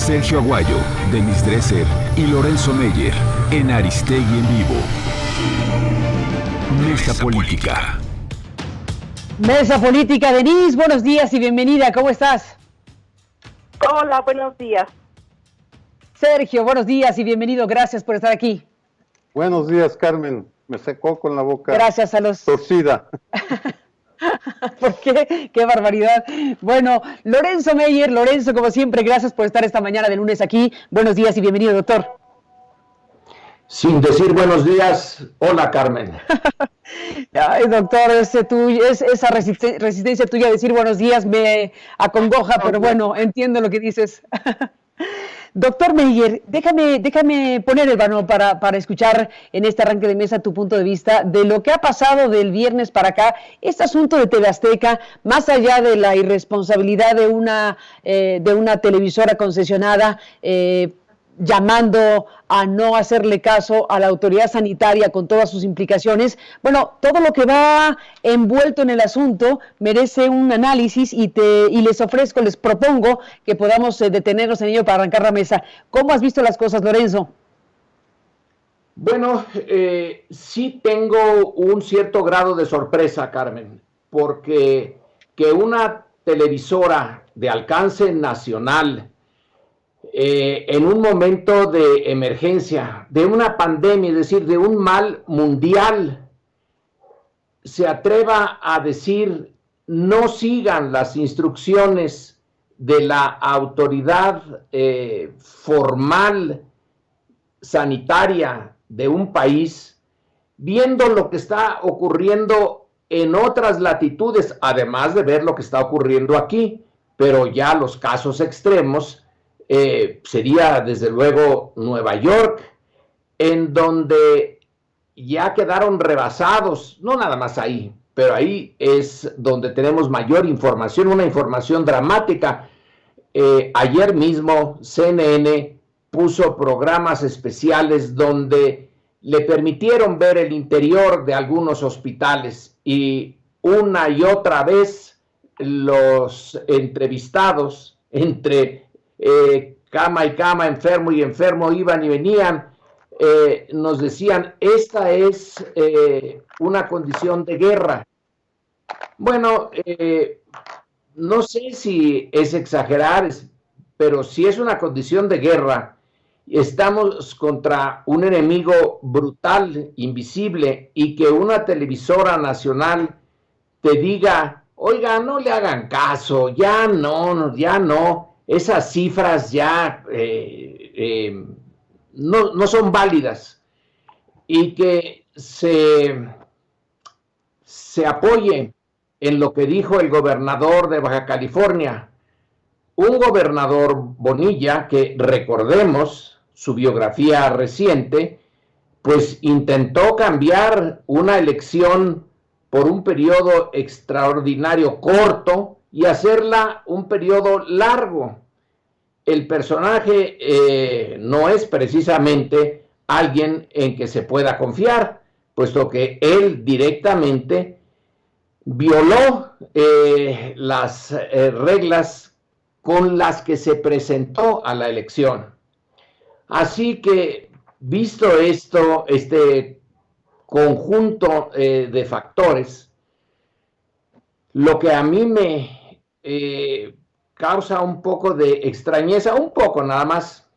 Sergio Aguayo, Denis Dresser y Lorenzo Meyer en Aristegui en Vivo. Mesa Política. Mesa Política, Denise, buenos días y bienvenida, ¿cómo estás? Hola, buenos días. Sergio, buenos días y bienvenido, gracias por estar aquí. Buenos días, Carmen, me secó con la boca. Gracias a los... torcida. ¿Por qué? ¡Qué barbaridad! Bueno, Lorenzo Meyer, Lorenzo, como siempre, gracias por estar esta mañana de lunes aquí. Buenos días y bienvenido, doctor. Sin decir buenos días, hola, Carmen. Ay, doctor, esa resistencia tuya a decir buenos días me acongoja, pero bueno, entiendo lo que dices. Doctor Meyer, déjame poner el balón para escuchar en este arranque de mesa tu punto de vista de lo que ha pasado del viernes para acá, este asunto de TV Azteca, más allá de la irresponsabilidad de una televisora concesionada, llamando a no hacerle caso a la autoridad sanitaria con todas sus implicaciones. Bueno, todo lo que va envuelto en el asunto merece un análisis y les propongo que podamos detenernos en ello para arrancar la mesa. ¿Cómo has visto las cosas, Lorenzo? Bueno, sí tengo un cierto grado de sorpresa, Carmen, porque que una televisora de alcance nacional en un momento de emergencia, de una pandemia, es decir, de un mal mundial, se atreva a decir no sigan las instrucciones de la autoridad formal sanitaria de un país, viendo lo que está ocurriendo en otras latitudes, además de ver lo que está ocurriendo aquí, pero ya los casos extremos sería desde luego Nueva York, en donde ya quedaron rebasados, no nada más ahí, pero ahí es donde tenemos mayor información, una información dramática. Ayer mismo CNN puso programas especiales donde le permitieron ver el interior de algunos hospitales y una y otra vez los entrevistados entre cama y cama, enfermo y enfermo, iban y venían, nos decían, esta es una condición de guerra. Bueno, no sé si es exagerar, pero si es una condición de guerra, estamos contra un enemigo brutal, invisible, y que una televisora nacional te diga, oiga, no le hagan caso, ya no, esas cifras ya no son válidas, y que se apoye en lo que dijo el gobernador de Baja California, un gobernador Bonilla que, recordemos su biografía reciente, pues intentó cambiar una elección por un periodo extraordinario corto y hacerla un periodo largo. El personaje no es precisamente alguien en que se pueda confiar, puesto que él directamente violó las reglas con las que se presentó a la elección. Así que, visto esto, este conjunto de factores, lo que a mí me causa un poco de extrañeza, un poco nada más,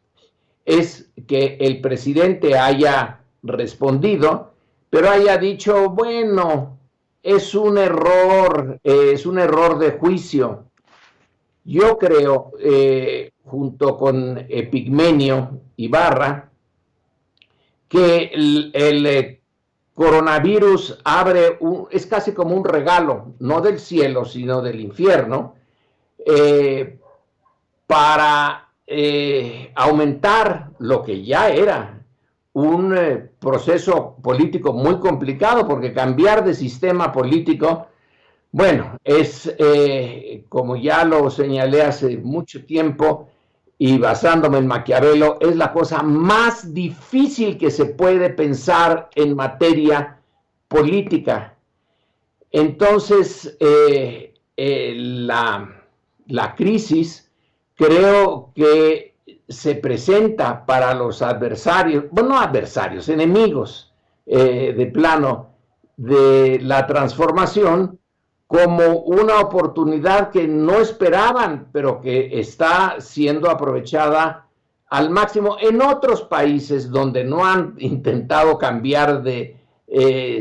es que el presidente haya respondido, pero haya dicho, bueno, es un error de juicio. Yo creo, junto con Epigmenio Ibarra, que el coronavirus es casi como un regalo, no del cielo, sino del infierno, para aumentar lo que ya era un proceso político muy complicado, porque cambiar de sistema político, bueno, es, como ya lo señalé hace mucho tiempo, y basándome en Maquiavelo, es la cosa más difícil que se puede pensar en materia política. Entonces, la crisis creo que se presenta para los adversarios, bueno, no adversarios, enemigos de plano de la transformación, como una oportunidad que no esperaban, pero que está siendo aprovechada al máximo en otros países donde no han intentado cambiar de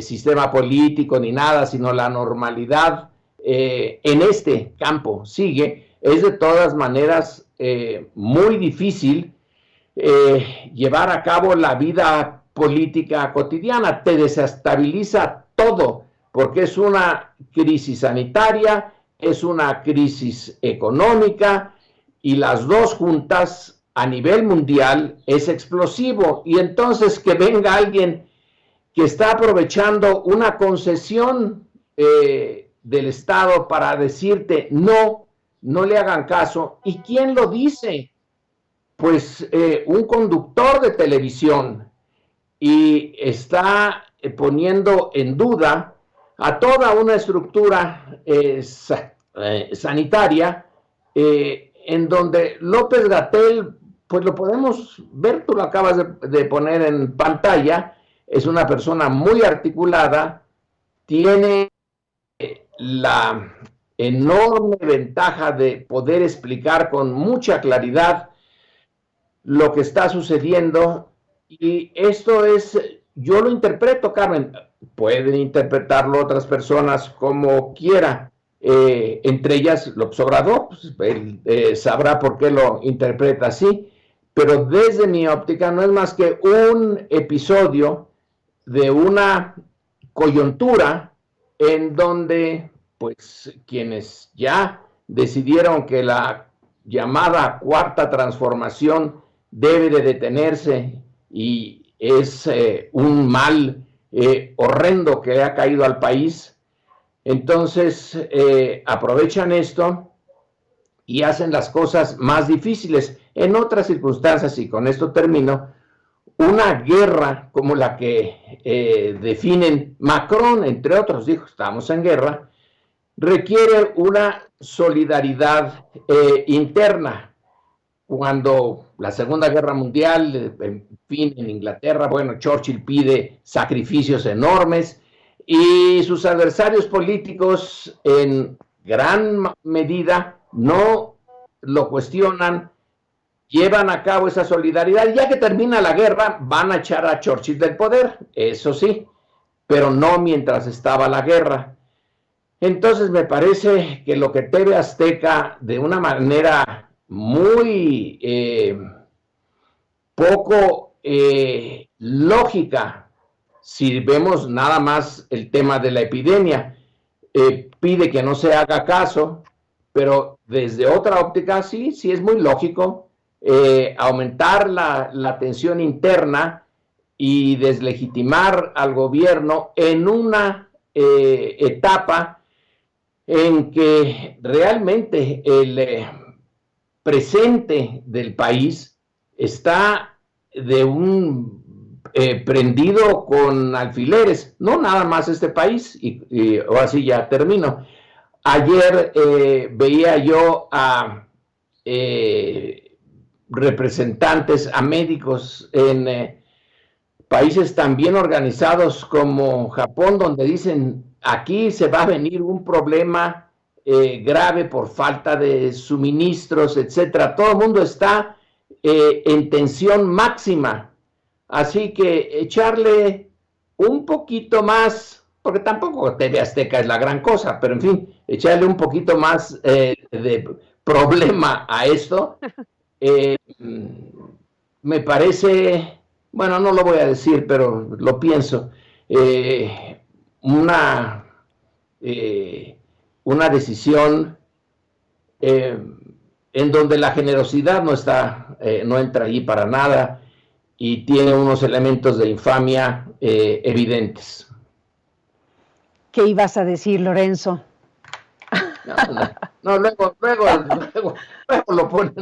sistema político ni nada, sino la normalidad en este campo sigue. Es de todas maneras muy difícil llevar a cabo la vida política cotidiana, te desestabiliza todo, porque es una crisis sanitaria, es una crisis económica, y las dos juntas a nivel mundial es explosivo. Y entonces que venga alguien que está aprovechando una concesión del Estado para decirte no le hagan caso. ¿Y quién lo dice? Pues un conductor de televisión, y está poniendo en duda a toda una estructura sanitaria, en donde López-Gatell, pues lo podemos ver, tú lo acabas de poner en pantalla, es una persona muy articulada, tiene la enorme ventaja de poder explicar con mucha claridad lo que está sucediendo, y esto es, yo lo interpreto, Carmen, pueden interpretarlo otras personas como quiera, entre ellas López Obrador, pues, él sabrá por qué lo interpreta así, pero desde mi óptica no es más que un episodio de una coyuntura en donde, pues, quienes ya decidieron que la llamada cuarta transformación debe de detenerse y es un mal horrendo que ha caído al país, entonces aprovechan esto y hacen las cosas más difíciles. En otras circunstancias, y con esto termino, una guerra como la que definen Macron, entre otros, dijo, estamos en guerra, requiere una solidaridad interna. Cuando la Segunda Guerra Mundial, en fin, en Inglaterra, bueno, Churchill pide sacrificios enormes, y sus adversarios políticos en gran medida no lo cuestionan, llevan a cabo esa solidaridad, y ya que termina la guerra van a echar a Churchill del poder, eso sí, pero no mientras estaba la guerra. Entonces me parece que lo que TV Azteca, de una manera muy poco lógica, si vemos nada más el tema de la epidemia, pide que no se haga caso, pero desde otra óptica sí es muy lógico aumentar la tensión interna y deslegitimar al gobierno en una etapa en que realmente el presente del país está de un prendido con alfileres, no nada más este país, y ahora sí ya termino. Ayer veía yo a representantes, a médicos en países tan bien organizados como Japón, donde dicen, aquí se va a venir un problema grave por falta de suministros, etcétera. Todo el mundo está en tensión máxima, así que echarle un poquito más, porque tampoco TV Azteca es la gran cosa, pero en fin, echarle un poquito más de problema a esto, me parece, bueno, no lo voy a decir, pero lo pienso, una decisión en donde la generosidad no entra ahí para nada, y tiene unos elementos de infamia evidentes. ¿Qué ibas a decir, Lorenzo? No, luego lo ponen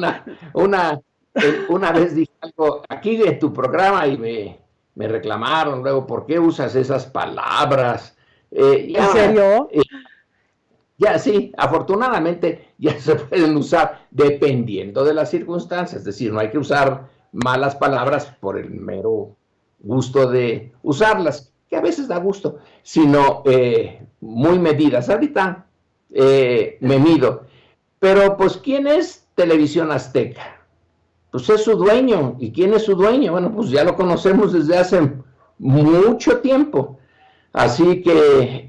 una vez dije algo aquí en tu programa y me reclamaron luego, ¿por qué usas esas palabras? ¿En serio? Ya sí, afortunadamente ya se pueden usar dependiendo de las circunstancias, es decir, no hay que usar malas palabras por el mero gusto de usarlas, que a veces da gusto, sino muy medidas. Ahorita me mido, pero pues ¿quién es Televisión Azteca? Pues es su dueño. ¿Y quién es su dueño? Bueno, pues ya lo conocemos desde hace mucho tiempo. Así que,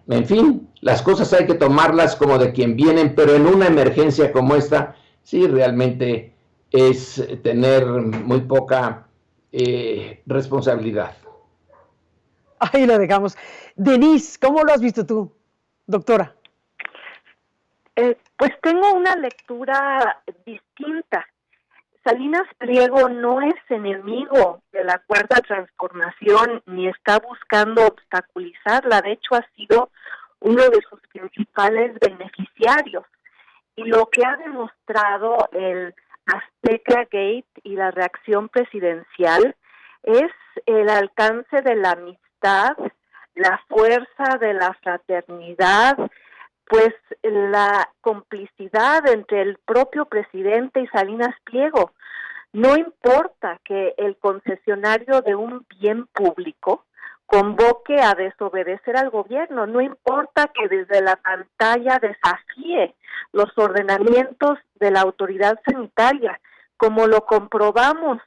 en fin, las cosas hay que tomarlas como de quien vienen, pero en una emergencia como esta, sí, realmente es tener muy poca responsabilidad. Ahí lo dejamos. Denise, ¿cómo lo has visto tú, doctora? Pues tengo una lectura distinta. Salinas Pliego no es enemigo de la Cuarta Transformación ni está buscando obstaculizarla. De hecho, ha sido uno de sus principales beneficiarios. Y lo que ha demostrado el Azteca Gate y la reacción presidencial es el alcance de la amistad, la fuerza de la fraternidad, pues la complicidad entre el propio presidente y Salinas Pliego. No importa que el concesionario de un bien público convoque a desobedecer al gobierno, no importa que desde la pantalla desafíe los ordenamientos de la autoridad sanitaria, como lo comprobamos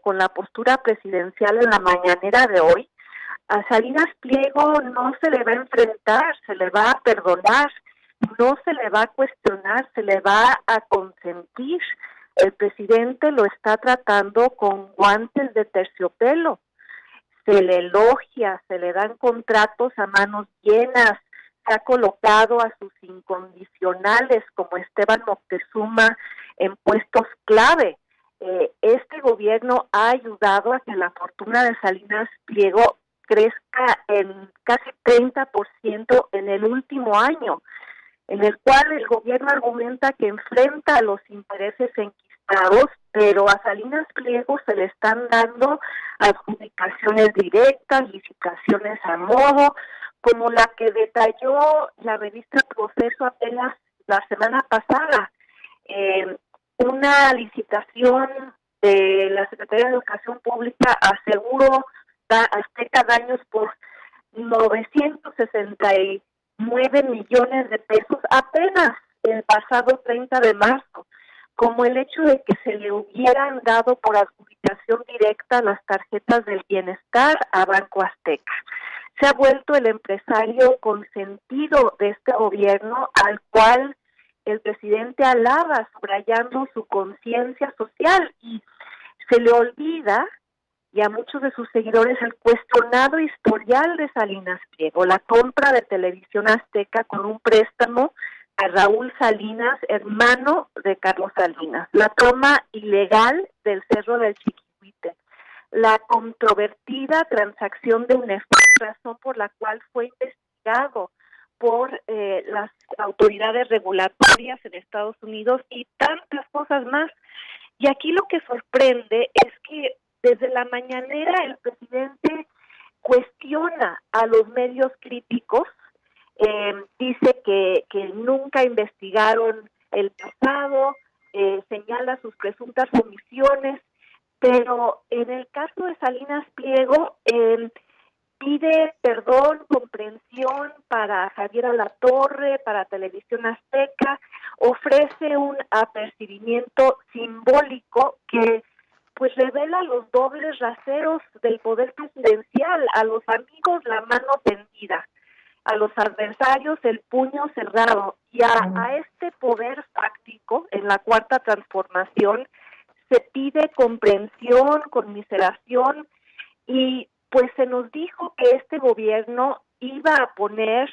con la postura presidencial en la mañanera de hoy. A Salinas Pliego no se le va a enfrentar, se le va a perdonar, no se le va a cuestionar, se le va a consentir. El presidente lo está tratando con guantes de terciopelo. Se le elogia, se le dan contratos a manos llenas, se ha colocado a sus incondicionales como Esteban Moctezuma en puestos clave. Este gobierno ha ayudado a que la fortuna de Salinas Pliego crezca en casi 30% en el último año, en el cual el gobierno argumenta que enfrenta a los intereses enquistados, pero a Salinas Pliego se le están dando adjudicaciones directas, licitaciones a modo, como la que detalló la revista Proceso apenas la semana pasada. Una licitación de la Secretaría de Educación Pública aseguró Azteca daños por 969 millones de pesos apenas el pasado 30 de marzo, como el hecho de que se le hubieran dado por adjudicación directa las tarjetas del bienestar a Banco Azteca. Se ha vuelto el empresario consentido de este gobierno, al cual el presidente alaba, subrayando su conciencia social, y se le olvida, y a muchos de sus seguidores, el cuestionado historial de Salinas Pliego, la compra de Televisión Azteca con un préstamo a Raúl Salinas, hermano de Carlos Salinas, la toma ilegal del Cerro del Chiquihuite, la controvertida transacción de UNEFAC, razón por la cual fue investigado por las autoridades regulatorias en Estados Unidos y tantas cosas más. Y aquí lo que sorprende es que desde la mañanera el presidente cuestiona a los medios críticos, dice que nunca investigaron el pasado, señala sus presuntas omisiones, pero en el caso de Salinas Pliego pide perdón, comprensión para Javier Alatorre, para Televisión Azteca, ofrece un apercibimiento simbólico que pues revela los dobles raseros del poder presidencial, a los amigos la mano tendida, a los adversarios el puño cerrado, y a este poder fáctico en la Cuarta Transformación se pide comprensión, conmiseración, y pues se nos dijo que este gobierno iba a poner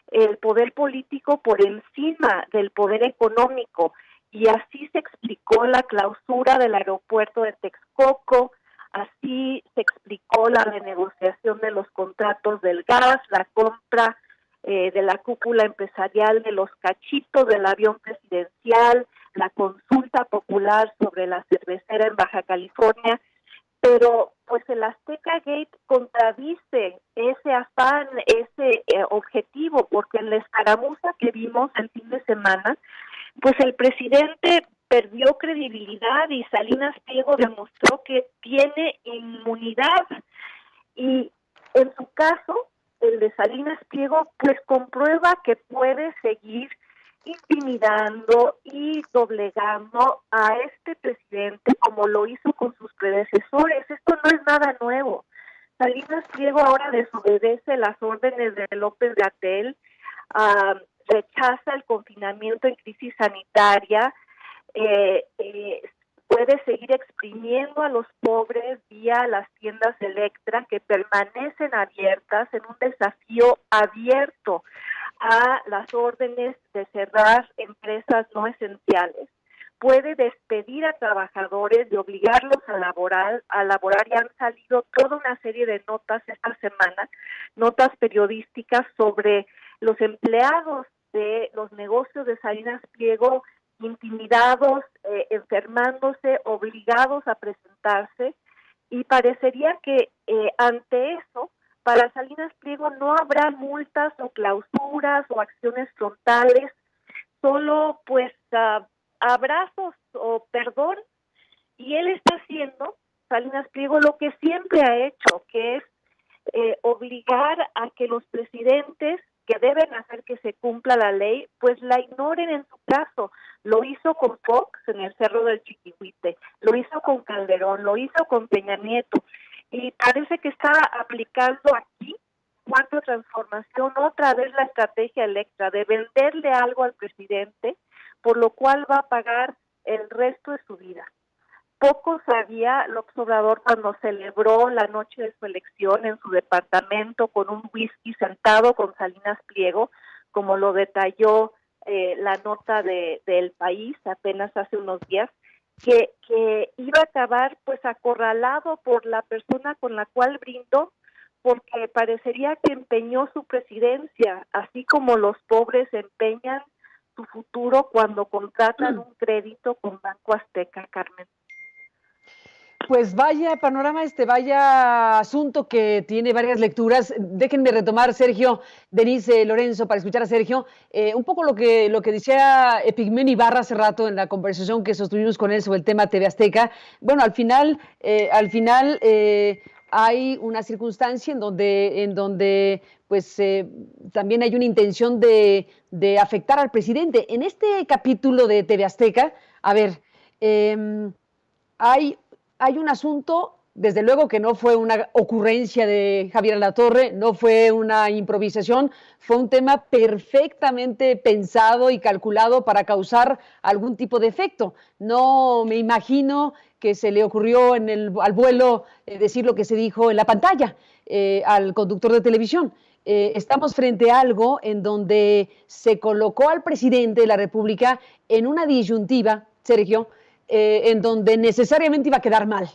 el poder político por encima del poder económico, y así se explicó la clausura del aeropuerto de Texcoco, así se explicó la renegociación de los contratos del gas, la compra de la cúpula empresarial de los cachitos del avión presidencial, la consulta popular sobre la cervecera en Baja California. pero pues el Azteca Gate contradice ese afán, ese objetivo, porque en la escaramuza que vimos el fin de semana, pues el presidente perdió credibilidad y Salinas Pliego demostró que tiene inmunidad, y en su caso, el de Salinas Pliego, pues comprueba que puede seguir intimidando y doblegando a este presidente como lo hizo con sus predecesores. Esto no es nada nuevo. Salinas Pliego ahora desobedece las órdenes de López-Gatell, rechaza el confinamiento en crisis sanitaria, puede seguir exprimiendo a los pobres vía las tiendas Electra, que permanecen abiertas en un desafío abierto a las órdenes de cerrar empresas no esenciales. Puede despedir a trabajadores y obligarlos a laborar, y han salido toda una serie de notas esta semana, notas periodísticas sobre los empleados de los negocios de Salinas Pliego intimidados, enfermándose, obligados a presentarse, y parecería que ante eso, para Salinas Pliego no habrá multas o clausuras o acciones frontales, solo pues abrazos o perdón, y él está haciendo, Salinas Pliego, lo que siempre ha hecho, que es obligar a que los presidentes que deben hacer que se cumpla la ley, pues la ignoren en su caso. Lo hizo con Fox en el Cerro del Chiquihuite, lo hizo con Calderón, lo hizo con Peña Nieto, y parece que está aplicando aquí, Cuarta Transformación, otra vez la estrategia Electra de venderle algo al presidente, por lo cual va a pagar el resto de su vida. Poco sabía López Obrador cuando celebró la noche de su elección en su departamento con un whisky sentado con Salinas Pliego, como lo detalló la nota de El País apenas hace unos días, que iba a acabar pues acorralado por la persona con la cual brindó, porque parecería que empeñó su presidencia, así como los pobres empeñan su futuro cuando contratan un crédito con Banco Azteca, Carmen. Pues vaya panorama, vaya asunto que tiene varias lecturas. Déjenme retomar, Sergio, Denise, Lorenzo, para escuchar a Sergio, un poco lo que decía Epigmenio Ibarra hace rato en la conversación que sostuvimos con él sobre el tema TV Azteca. Bueno, al final hay una circunstancia en donde pues también hay una intención de afectar al presidente. En este capítulo de TV Azteca, a ver, hay un asunto, desde luego que no fue una ocurrencia de Javier Alatorre, no fue una improvisación, fue un tema perfectamente pensado y calculado para causar algún tipo de efecto. No me imagino que se le ocurrió al vuelo decir lo que se dijo en la pantalla al conductor de televisión. Estamos frente a algo en donde se colocó al presidente de la República en una disyuntiva, Sergio, en donde necesariamente iba a quedar mal,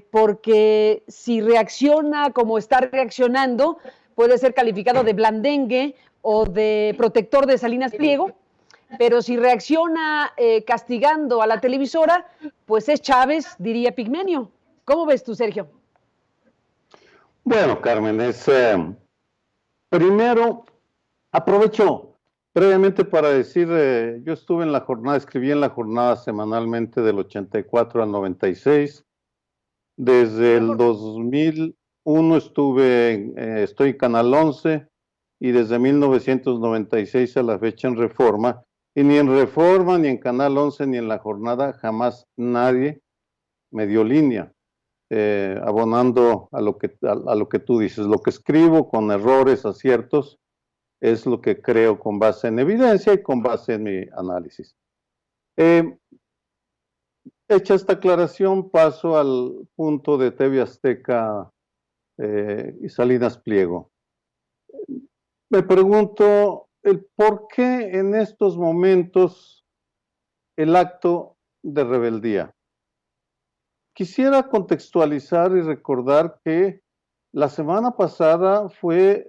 porque si reacciona como está reaccionando, puede ser calificado de blandengue o de protector de Salinas Pliego, pero si reacciona castigando a la televisora, pues es Chávez, diría Pigmenio. ¿Cómo ves tú, Sergio? Bueno, Carmen, primero, aprovecho brevemente para decir, yo estuve en la jornada, escribí en la jornada semanalmente del 84 al 96. Desde el 2001 estoy en Canal 11, y desde 1996 a la fecha en Reforma. Y ni en Reforma, ni en Canal 11, ni en la jornada, jamás nadie me dio línea, abonando a lo que tú dices. Lo que escribo con errores, aciertos, es lo que creo con base en evidencia y con base en mi análisis. Hecha esta aclaración, paso al punto de TV Azteca y Salinas Pliego. Me pregunto el por qué en estos momentos el acto de rebeldía. Quisiera contextualizar y recordar que la semana pasada fue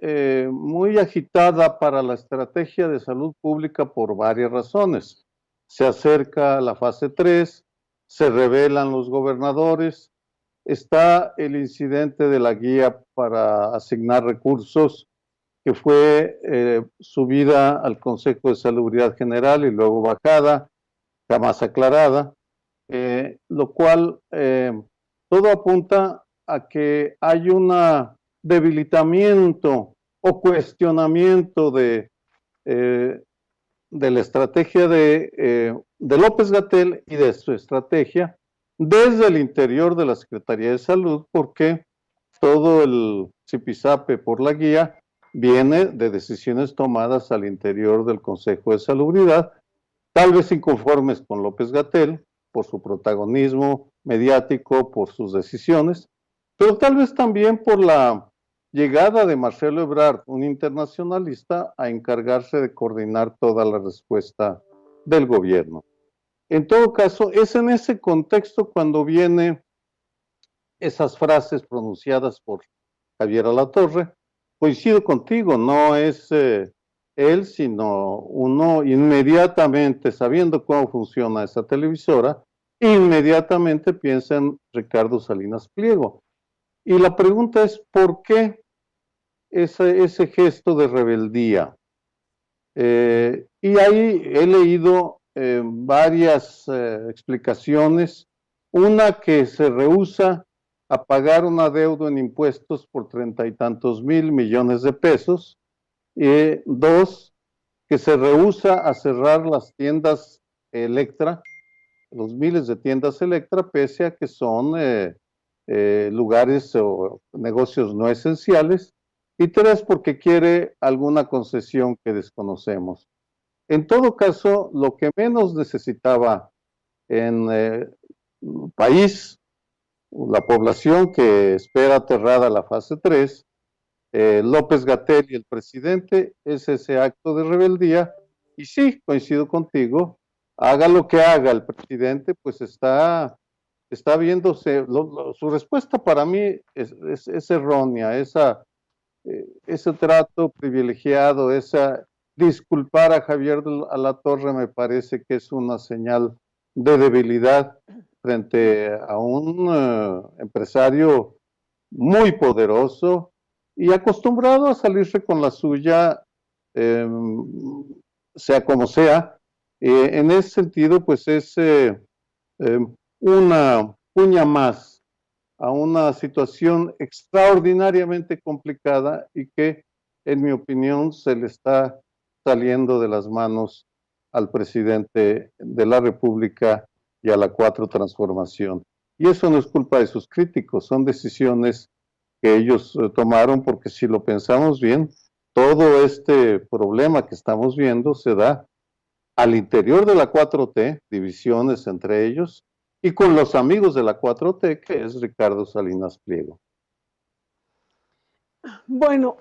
muy agitada para la estrategia de salud pública por varias razones. Se acerca la fase 3, se rebelan los gobernadores, Está el incidente de la guía para asignar recursos, que fue subida al Consejo de Salubridad General y luego bajada, jamás aclarada, lo cual todo apunta a que hay un debilitamiento o cuestionamiento de la estrategia de López-Gatell y de su estrategia desde el interior de la Secretaría de Salud, porque todo el zipizape por la guía viene de decisiones tomadas al interior del Consejo de Salubridad, tal vez inconformes con López-Gatell por su protagonismo mediático, por sus decisiones, pero tal vez también por la llegada de Marcelo Ebrard, un internacionalista, a encargarse de coordinar toda la respuesta del gobierno. En todo caso, es en ese contexto cuando vienen esas frases pronunciadas por Javier Alatorre. Coincido contigo, no es él, sino uno inmediatamente, sabiendo cómo funciona esa televisora, inmediatamente piensa en Ricardo Salinas Pliego. Y la pregunta es, ¿por qué ese gesto de rebeldía? Y ahí he leído varias explicaciones. Una, que se rehúsa a pagar un adeudo en impuestos por 30 y tantos mil millones de pesos. Dos, que se rehúsa a cerrar las tiendas Electra, los miles de tiendas Electra, pese a que son lugares o negocios no esenciales. Y tres, porque quiere alguna concesión que desconocemos. En todo caso, lo que menos necesitaba en el país, la población que espera aterrada la fase 3, López-Gatell y el presidente, es ese acto de rebeldía. Y sí, coincido contigo, haga lo que haga el presidente, pues está viéndose, su respuesta para mí es errónea, ese trato privilegiado, disculpar a Javier Alatorre me parece que es una señal de debilidad frente a un empresario muy poderoso y acostumbrado a salirse con la suya, sea como sea. En ese sentido, pues es una puña más a una situación extraordinariamente complicada y que, en mi opinión, se le está saliendo de las manos al presidente de la República y a la 4 Transformación. Y eso no es culpa de sus críticos, son decisiones que ellos tomaron, porque si lo pensamos bien, todo este problema que estamos viendo se da al interior de la 4T, divisiones entre ellos, y con los amigos de la 4T, que es Ricardo Salinas Pliego. Bueno,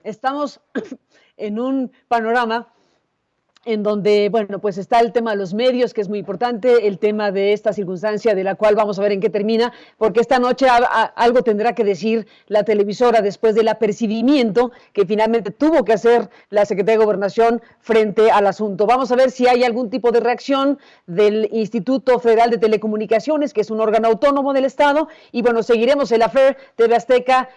estamos en un panorama en donde, bueno, pues está el tema de los medios, que es muy importante, el tema de esta circunstancia de la cual vamos a ver en qué termina, porque esta noche algo tendrá que decir la televisora después del apercibimiento que finalmente tuvo que hacer la Secretaría de Gobernación frente al asunto. Vamos a ver si hay algún tipo de reacción del Instituto Federal de Telecomunicaciones, que es un órgano autónomo del Estado, y bueno, seguiremos el affair de TV Azteca,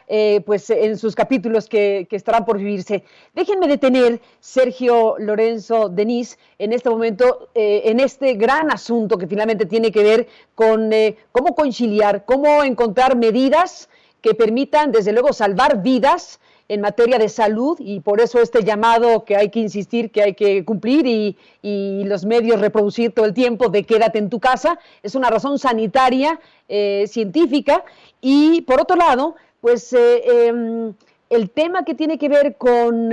pues en sus capítulos que estarán por vivirse. Déjenme detener, Sergio, Lorenzo, Denise, en este momento, en este gran asunto que finalmente tiene que ver con cómo conciliar, cómo encontrar medidas que permitan, desde luego, salvar vidas en materia de salud, y por eso este llamado que hay que insistir, que hay que cumplir, y los medios reproducir todo el tiempo de quédate en tu casa, es una razón sanitaria, científica, y por otro lado, pues el tema que tiene que ver con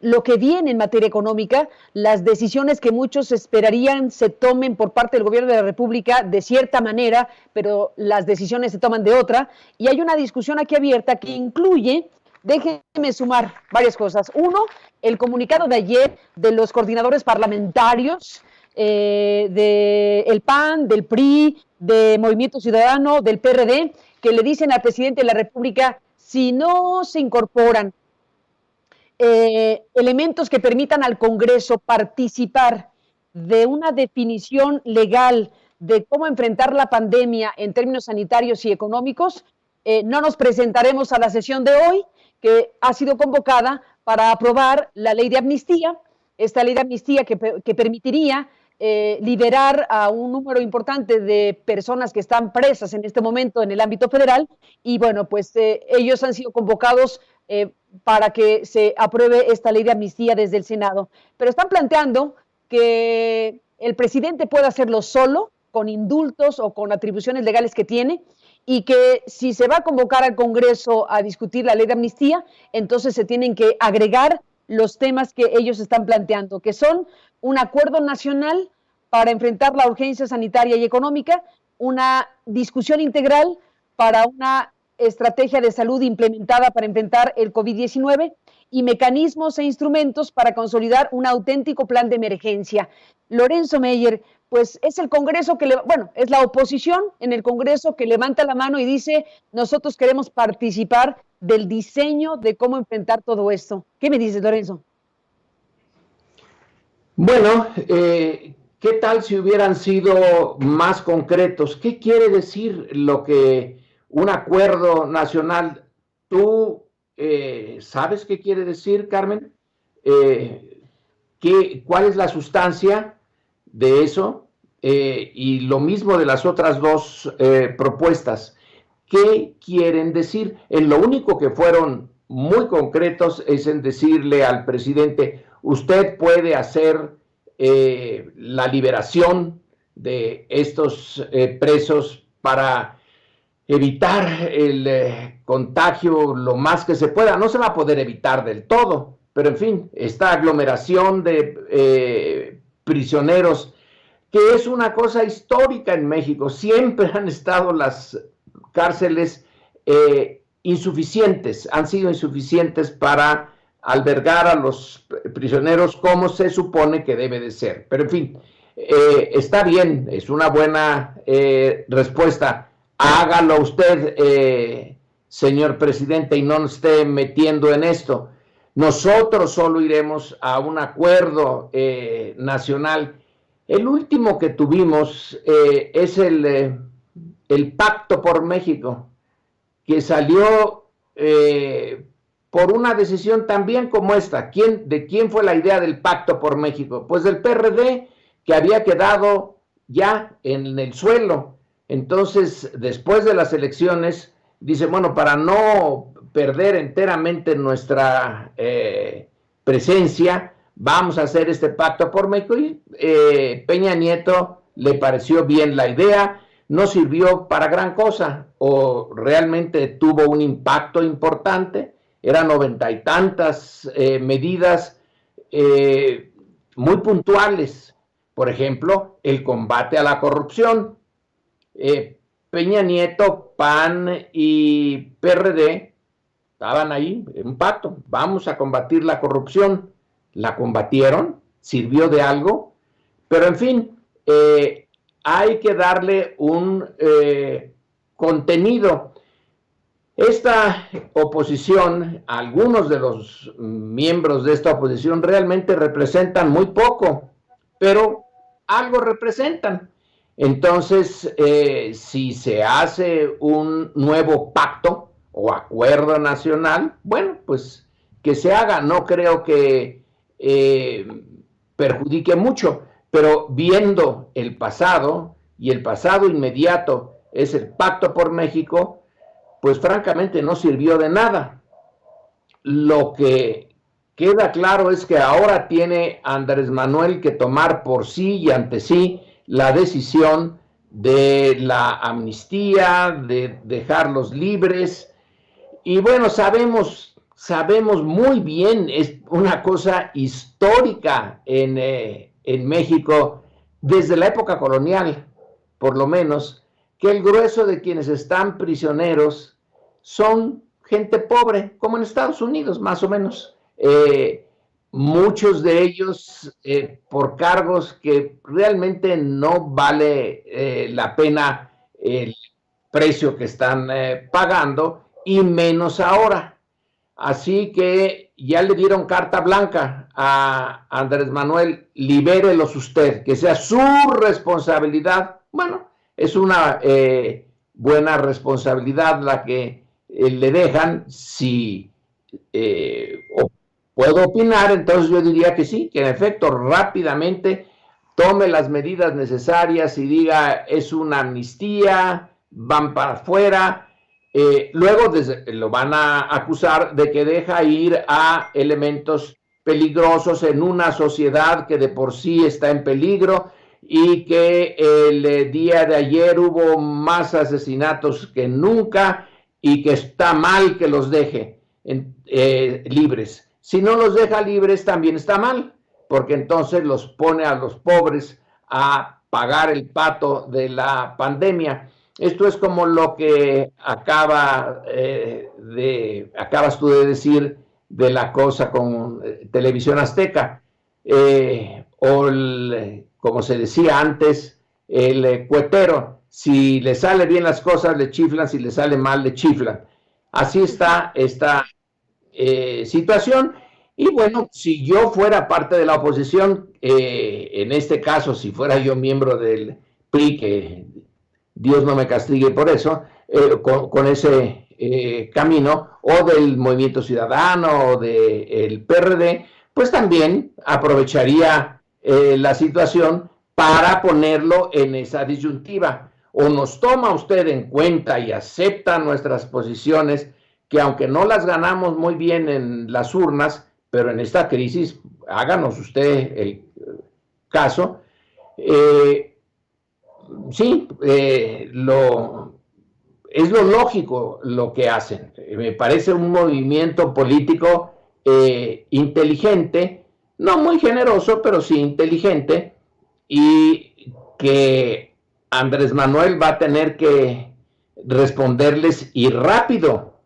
lo que viene en materia económica, las decisiones que muchos esperarían se tomen por parte del gobierno de la República de cierta manera, pero las decisiones se toman de otra, y hay una discusión aquí abierta que incluye, déjenme sumar varias cosas. Uno, el comunicado de ayer de los coordinadores parlamentarios del PAN, del PRI, de Movimiento Ciudadano, del PRD, que le dicen al presidente de la República, si no se incorporan elementos que permitan al Congreso participar de una definición legal de cómo enfrentar la pandemia en términos sanitarios y económicos, no nos presentaremos a la sesión de hoy, que ha sido convocada para aprobar la ley de amnistía, esta ley de amnistía que permitiría liberar a un número importante de personas que están presas en este momento en el ámbito federal, y bueno, pues ellos han sido convocados para que se apruebe esta ley de amnistía desde el Senado. Pero están planteando que el presidente pueda hacerlo solo, con indultos o con atribuciones legales que tiene, y que si se va a convocar al Congreso a discutir la ley de amnistía, entonces se tienen que agregar los temas que ellos están planteando, que son un acuerdo nacional para enfrentar la urgencia sanitaria y económica, una discusión integral para una estrategia de salud implementada para enfrentar el COVID-19 y mecanismos e instrumentos para consolidar un auténtico plan de emergencia. Lorenzo Meyer, pues es el Congreso es la oposición en el Congreso que levanta la mano y dice, nosotros queremos participar del diseño de cómo enfrentar todo esto. ¿Qué me dices, Lorenzo? Bueno, ¿qué tal si hubieran sido más concretos? ¿Qué quiere decir lo que un acuerdo nacional? ¿Tú sabes qué quiere decir, Carmen? ¿Cuál es la sustancia de eso? Y lo mismo de las otras dos propuestas. ¿Qué quieren decir? Lo único que fueron muy concretos es en decirle al presidente, usted puede hacer la liberación de estos presos para evitar el contagio lo más que se pueda. No se va a poder evitar del todo, pero en fin, esta aglomeración de prisioneros, que es una cosa histórica en México. Siempre han estado las cárceles insuficientes, han sido insuficientes para albergar a los prisioneros como se supone que debe de ser. Pero en fin, está bien, es una buena respuesta. Hágalo usted, señor presidente, y no nos esté metiendo en esto. Nosotros solo iremos a un acuerdo nacional. El último que tuvimos es el Pacto por México, que salió por una decisión también como esta. ¿De quién fue la idea del Pacto por México? Pues del PRD, que había quedado ya en el suelo. Entonces, después de las elecciones, dice, bueno, para no perder enteramente nuestra presencia, vamos a hacer este Pacto por México. Y Peña Nieto le pareció bien la idea, no sirvió para gran cosa, o realmente tuvo un impacto importante. Eran 90 y tantas medidas muy puntuales. Por ejemplo, el combate a la corrupción. Peña Nieto, PAN y PRD estaban ahí en un pacto. Vamos a combatir la corrupción. La combatieron, sirvió de algo, pero en fin, hay que darle un contenido. Esta oposición, algunos de los miembros de esta oposición realmente representan muy poco, pero algo representan. Entonces, si se hace un nuevo pacto o acuerdo nacional, bueno, pues que se haga. No creo que perjudique mucho, pero viendo el pasado, y el pasado inmediato es el Pacto por México, pues francamente no sirvió de nada. Lo que queda claro es que ahora tiene Andrés Manuel que tomar por sí y ante sí la decisión de la amnistía, de dejarlos libres. Y bueno, sabemos muy bien, es una cosa histórica en México, desde la época colonial, por lo menos, que el grueso de quienes están prisioneros son gente pobre, como en Estados Unidos, más o menos. Muchos de ellos por cargos que realmente no vale la pena el precio que están pagando, y menos ahora. Así que ya le dieron carta blanca a Andrés Manuel, libérelos usted, que sea su responsabilidad Bueno, es una buena responsabilidad la que le dejan. Si puedo opinar, entonces yo diría que sí, que en efecto rápidamente tome las medidas necesarias y diga es una amnistía, van para afuera. Luego lo van a acusar de que deja ir a elementos peligrosos en una sociedad que de por sí está en peligro, y que el día de ayer hubo más asesinatos que nunca y que está mal que los deje libres. Si no los deja libres también está mal, porque entonces los pone a los pobres a pagar el pato de la pandemia. Esto es como lo que acabas tú de decir de la cosa con Televisión Azteca, como se decía antes, el cuetero. Si le sale bien las cosas, le chiflan; si le sale mal, le chiflan. Así está esta situación. Y bueno, si yo fuera parte de la oposición, en este caso, si fuera yo miembro del PRI, que Dios no me castigue por eso, con ese camino, o del Movimiento Ciudadano, o del PRD, pues también aprovecharía la situación para ponerlo en esa disyuntiva. O nos toma usted en cuenta y acepta nuestras posiciones, que aunque no las ganamos muy bien en las urnas, pero en esta crisis, háganos usted el caso. Sí, es lo lógico lo que hacen. Me parece un movimiento político inteligente, no muy generoso, pero sí inteligente, y que Andrés Manuel va a tener que responderles, y rápido.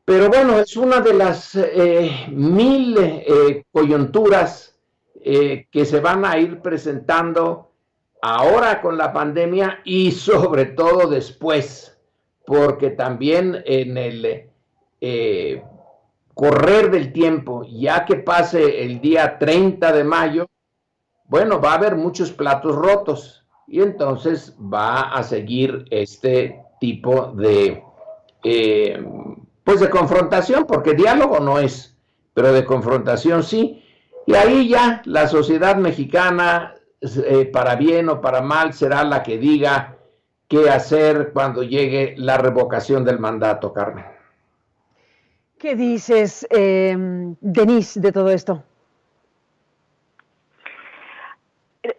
Pero bueno, es una de las mil coyunturas que se van a ir presentando ahora con la pandemia, y sobre todo después, porque también en el correr del tiempo, ya que pase el día 30 de mayo, bueno, va a haber muchos platos rotos, y entonces va a seguir este tipo de pues de confrontación, porque diálogo no es, pero de confrontación sí. Y ahí ya la sociedad mexicana, para bien o para mal, será la que diga qué hacer cuando llegue la revocación del mandato, Carmen. ¿Qué dices, Denise, de todo esto?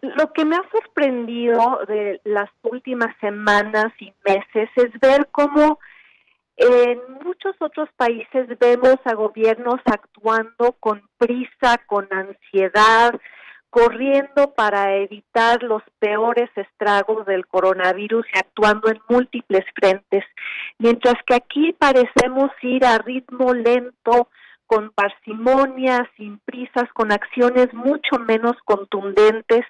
Lo que me ha sorprendido de las últimas semanas y meses es ver cómo en muchos otros países vemos a gobiernos actuando con prisa, con ansiedad, corriendo para evitar los peores estragos del coronavirus y actuando en múltiples frentes, mientras que aquí parecemos ir a ritmo lento, con parsimonia, sin prisas, con acciones mucho menos contundentes,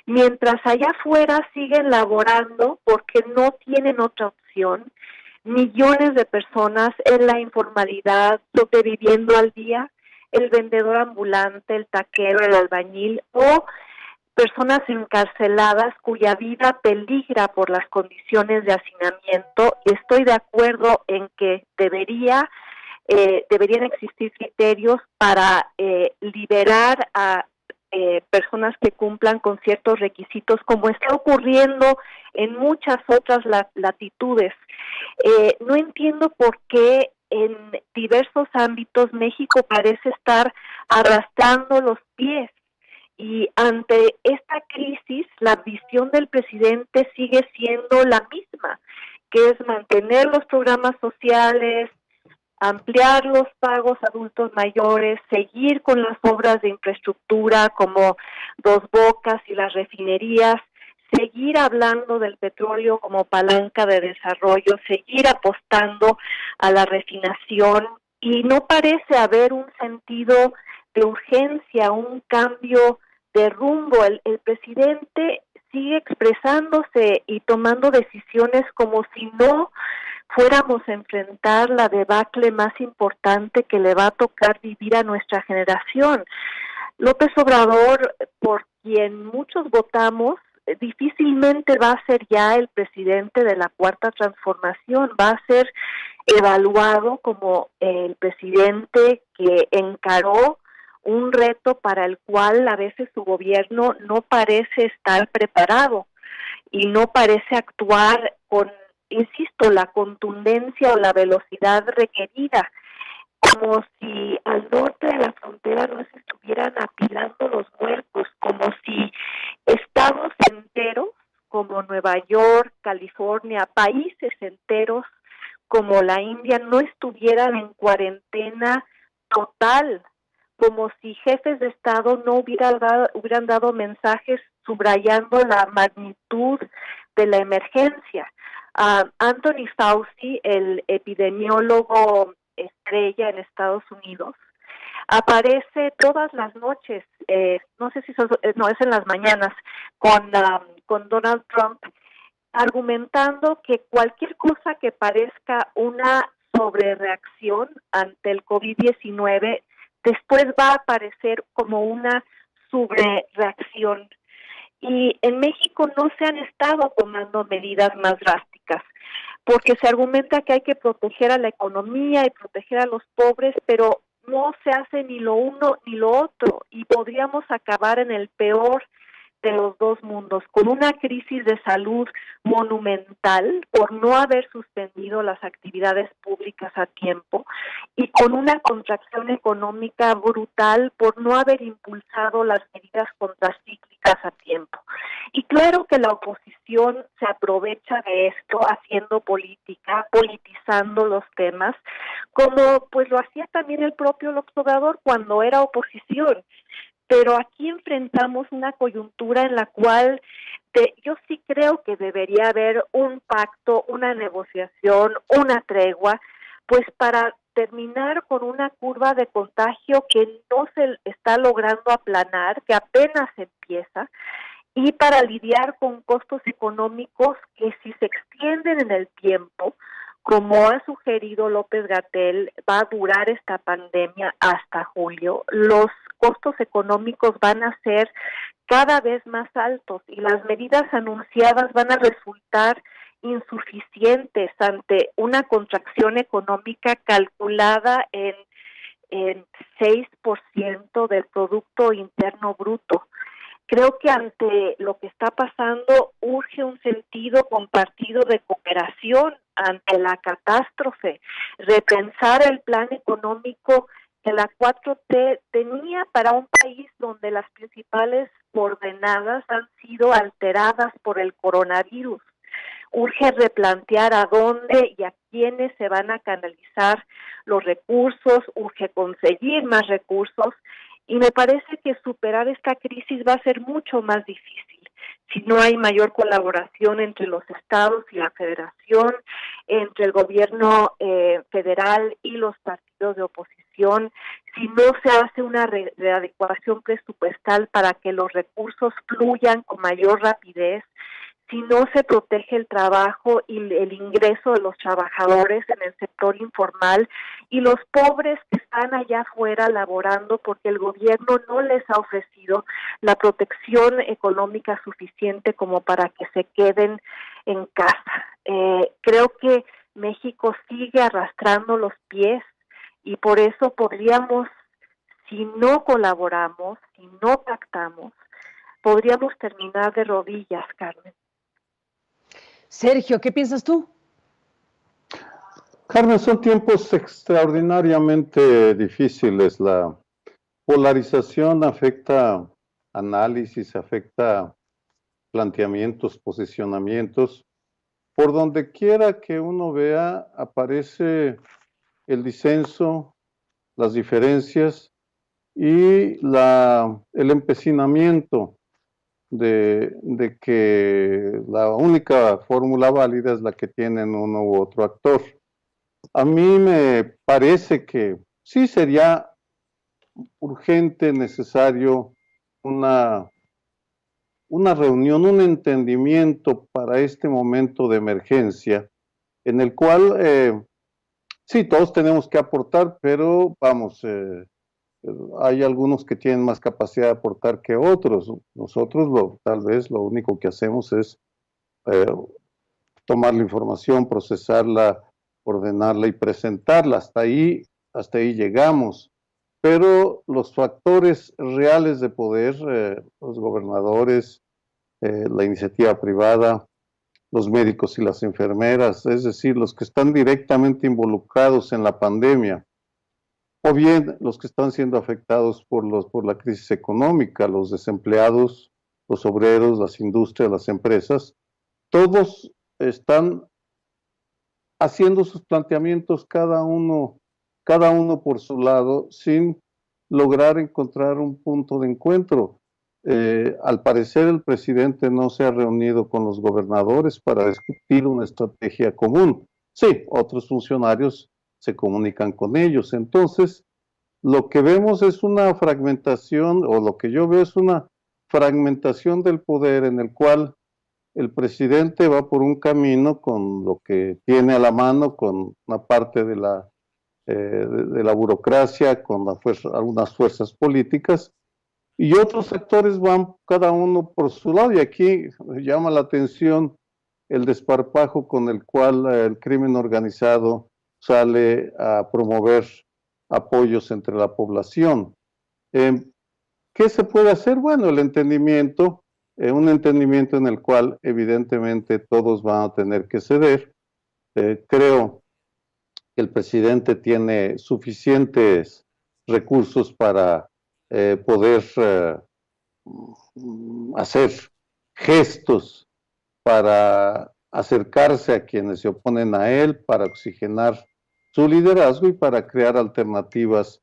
mientras allá afuera siguen laborando porque no tienen otra opción. Millones de personas en la informalidad, sobreviviendo al día, el vendedor ambulante, el taquero, el albañil, o personas encarceladas cuya vida peligra por las condiciones de hacinamiento. Y estoy de acuerdo en que deberían existir criterios para liberar a personas que cumplan con ciertos requisitos, como está ocurriendo en muchas otras latitudes. No entiendo por qué en diversos ámbitos México parece estar arrastrando los pies, y ante esta crisis la visión del presidente sigue siendo la misma, que es mantener los programas sociales, ampliar los pagos a adultos mayores, seguir con las obras de infraestructura como Dos Bocas y las refinerías, seguir hablando del petróleo como palanca de desarrollo, seguir apostando a la refinación, y no parece haber un sentido de urgencia, un cambio de rumbo. El presidente sigue expresándose y tomando decisiones como si no fuéramos a enfrentar la debacle más importante que le va a tocar vivir a nuestra generación. López Obrador, por quien muchos votamos, difícilmente va a ser ya el presidente de la Cuarta Transformación, va a ser evaluado como el presidente que encaró un reto para el cual a veces su gobierno no parece estar preparado y no parece actuar con, insisto, la contundencia o la velocidad requerida, como si al norte de la frontera no se estuvieran apilando los muertos, como si estados enteros como Nueva York, California, países enteros como la India no estuvieran en cuarentena total, como si jefes de Estado no hubieran dado mensajes subrayando la magnitud de la emergencia. Anthony Fauci, el epidemiólogo estrella en Estados Unidos, aparece todas las noches, no sé si no es en las mañanas, con Donald Trump, argumentando que cualquier cosa que parezca una sobrereacción ante el COVID-19 después va a aparecer como una sobrereacción. Y en México no se han estado tomando medidas más drásticas, porque se argumenta que hay que proteger a la economía y proteger a los pobres, pero no se hace ni lo uno ni lo otro, y podríamos acabar en el peor de los dos mundos, con una crisis de salud monumental por no haber suspendido las actividades públicas a tiempo y con una contracción económica brutal por no haber impulsado las medidas contracíclicas a tiempo. Y claro que la oposición se aprovecha de esto haciendo política, politizando los temas, como pues lo hacía también el propio López Obrador cuando era oposición. Pero aquí enfrentamos una coyuntura en la cual yo sí creo que debería haber un pacto, una negociación, una tregua, pues para terminar con una curva de contagio que no se está logrando aplanar, que apenas empieza, y para lidiar con costos económicos que si se extienden en el tiempo, como ha sugerido López-Gatell, va a durar esta pandemia hasta julio. Los costos económicos van a ser cada vez más altos y las medidas anunciadas van a resultar insuficientes ante una contracción económica calculada en 6% del Producto Interno Bruto. Creo que ante lo que está pasando urge un sentido compartido de cooperación ante la catástrofe, repensar el plan económico que la 4T tenía para un país donde las principales coordenadas han sido alteradas por el coronavirus. Urge replantear a dónde y a quiénes se van a canalizar los recursos, urge conseguir más recursos, y me parece que superar esta crisis va a ser mucho más difícil si no hay mayor colaboración entre los estados y la federación, entre el gobierno federal y los partidos de oposición, si no se hace una readecuación presupuestal para que los recursos fluyan con mayor rapidez, si no se protege el trabajo y el ingreso de los trabajadores en el sector informal y los pobres que están allá afuera laborando porque el gobierno no les ha ofrecido la protección económica suficiente como para que se queden en casa. Creo que México sigue arrastrando los pies y por eso podríamos, si no colaboramos, si no pactamos, podríamos terminar de rodillas, Carmen. Sergio, ¿qué piensas tú? Carmen, son tiempos extraordinariamente difíciles. La polarización afecta análisis, afecta planteamientos, posicionamientos. Por donde quiera que uno vea, aparece el disenso, las diferencias y el empecinamiento de que la única fórmula válida es la que tienen uno u otro actor. A mí me parece que sí sería urgente, necesario una reunión, un entendimiento para este momento de emergencia, en el cual sí, todos tenemos que aportar, pero vamos, hay algunos que tienen más capacidad de aportar que otros. Nosotros tal vez lo único que hacemos es tomar la información, procesarla, ordenarla y presentarla. Hasta ahí llegamos. Pero los factores reales de poder, los gobernadores, la iniciativa privada, los médicos y las enfermeras, es decir, los que están directamente involucrados en la pandemia, o bien los que están siendo afectados por la crisis económica, los desempleados, los obreros, las industrias, las empresas, todos están haciendo sus planteamientos cada uno por su lado, sin lograr encontrar un punto de encuentro. Al parecer el presidente no se ha reunido con los gobernadores para discutir una estrategia común. Sí, otros funcionarios se comunican con ellos. Entonces, lo que vemos es una fragmentación, o lo que yo veo es una fragmentación del poder en el cual el presidente va por un camino con lo que tiene a la mano, con una parte de la burocracia, con algunas fuerzas políticas, y otros actores van cada uno por su lado, y aquí llama la atención el desparpajo con el cual el crimen organizado sale a promover apoyos entre la población. ¿Qué se puede hacer? Bueno, el entendimiento, un entendimiento en el cual evidentemente todos van a tener que ceder. Creo que el presidente tiene suficientes recursos para poder hacer gestos para acercarse a quienes se oponen a él, para oxigenar su liderazgo y para crear alternativas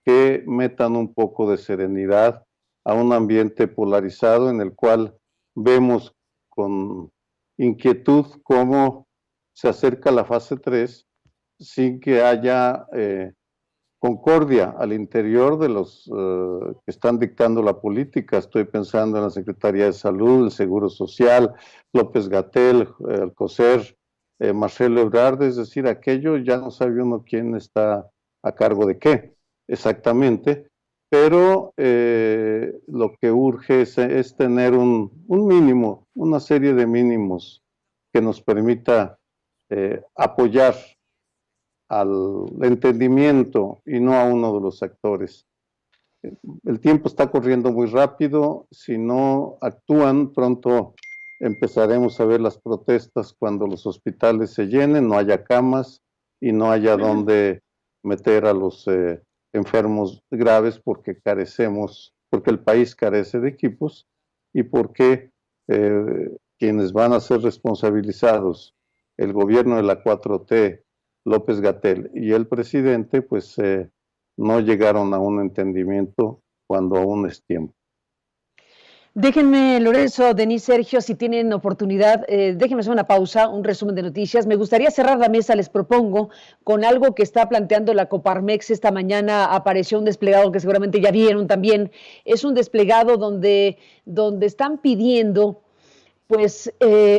que metan un poco de serenidad a un ambiente polarizado en el cual vemos con inquietud cómo se acerca la fase 3 sin que haya concordia al interior de los que están dictando la política. Estoy pensando en la Secretaría de Salud, el Seguro Social, López-Gatell, Alcocer, Marcelo Ebrard, es decir, aquello ya no sabe uno quién está a cargo de qué exactamente, pero lo que urge es tener un mínimo, una serie de mínimos que nos permita apoyar al entendimiento y no a uno de los actores. El tiempo está corriendo muy rápido, si no actúan pronto empezaremos a ver las protestas cuando los hospitales se llenen, no haya camas y no haya dónde meter a los enfermos graves porque el país carece de equipos y porque quienes van a ser responsabilizados, el gobierno de la 4T, López-Gatell y el presidente, pues no llegaron a un entendimiento cuando aún es tiempo. Déjenme, Lorenzo, Denise, Sergio, si tienen oportunidad, déjenme hacer una pausa, un resumen de noticias. Me gustaría cerrar la mesa, les propongo, con algo que está planteando la Coparmex. Esta mañana apareció un desplegado que seguramente ya vieron también. Es un desplegado donde están pidiendo pues